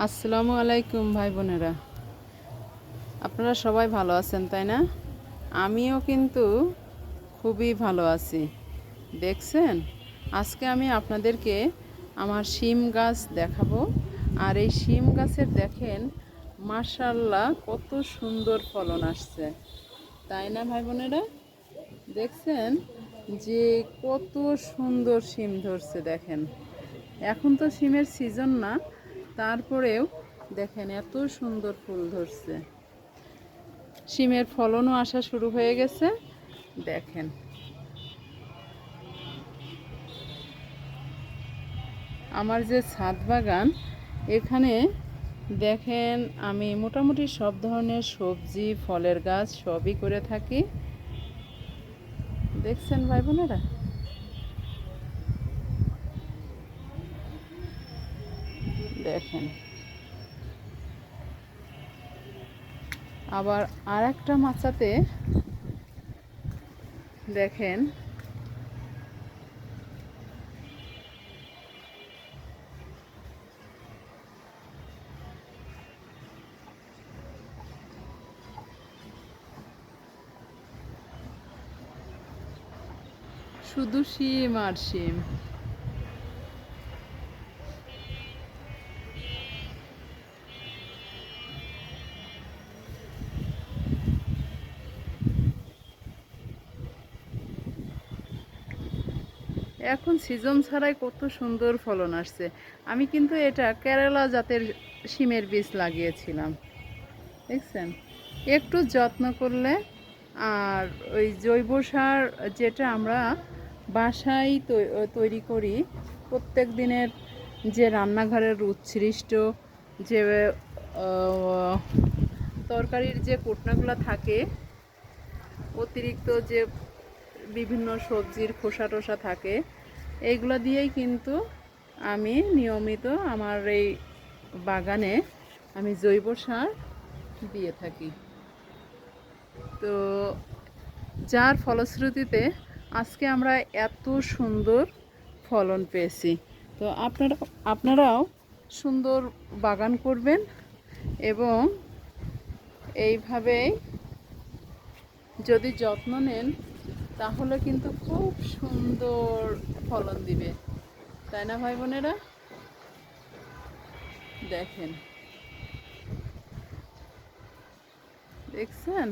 আসসালামু আলাইকুম ভাই বোনেরা, আপনারা সবাই ভালো আছেন তাই না? আমিও কিন্তু খুবই ভালো আছি। দেখছেন, আজকে আমি আপনাদেরকে আমার শিম গাছ দেখাবো। আর এই শিম গাছের দেখেন মাশাআল্লাহ কত সুন্দর ফলন আসছে, তাই না ভাই বোনেরা? দেখছেন যে কত সুন্দর শিম ধরছে। দেখেন, এখন তো শিমের সিজন না, তারপরেও দেখেন এত সুন্দর ফুল ধরছে। শিমের ফলনও আসা শুরু হয়ে গেছে। দেখেন, আমার যে ছাদ বাগান, এখানে দেখেন আমি মোটামুটি সব ধরনের সবজি ফলের গাছ সবই করে থাকি। দেখছেন ভাই বোনেরা, দেখেন আবার আর একটা মাচাতে দেখেন শুধু শিম আর শিম। এখন সিজন ছাড়াই কত সুন্দর ফলন আসছে। আমি কিন্তু এটা কেরালা জাতের শিমের বীজ লাগিয়েছিলাম। দেখছেন, একটু যত্ন করলে আর ওই জৈব সার যেটা আমরা বাসায় তৈরি করি প্রত্যেক দিনের, যে রান্নাঘরের উচ্ছিষ্ট যে তরকারির যে কুটনাগুলো থাকে, অতিরিক্ত যে বিভিন্ন সবজির খোসা টোসা থাকে, এইগুলো দিয়েই কিন্তু আমি নিয়মিত আমার এই বাগানে আমি জৈব সার দিয়ে থাকি। তো যার ফলশ্রুতিতে আজকে আমরা এত সুন্দর ফলন পেয়েছি। তো আপনারাও সুন্দর বাগান করবেন এবং এইভাবেই যদি যত্ন নেন তাহলে কিন্তু খুব সুন্দর ফলন দিবে, তাই না ভাই বোনেরা? দেখেন, দেখছেন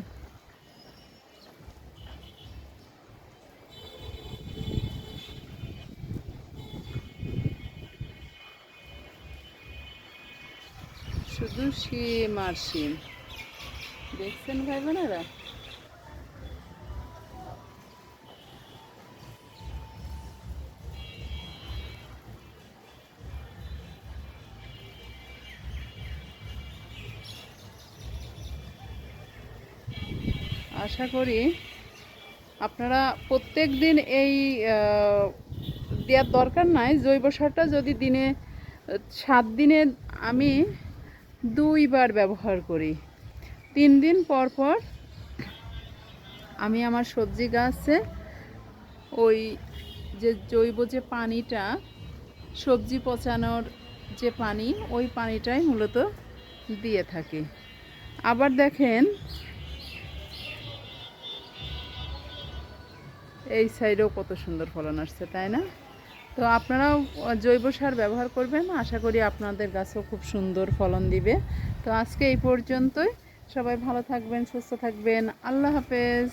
শুধু শিম আর শিম। দেখছেন ভাই বোনেরা, আশা করি আপনারা প্রত্যেক দিন এই দেওয়ার দরকার নাই। জৈব সারটা যদি দিনে 7 দিনে আমি 2বার ব্যবহার করি। 3 দিন পর পর আমি আমার সবজি গাছে ওই যে জৈব যে পানিটা, সবজি পচানোর যে পানি, ওই পানিটাই মূলত দিয়ে থাকি। আবার দেখেন এই সাইডেও কত সুন্দর ফলন আসছে, তাই না? তো আপনারাও জৈব সার ব্যবহার করবেন, আশা করি আপনাদের গাছও খুব সুন্দর ফলন দিবে। তো আজকে এই পর্যন্তই। সবাই ভালো থাকবেন, সুস্থ থাকবেন। আল্লাহ হাফেজ।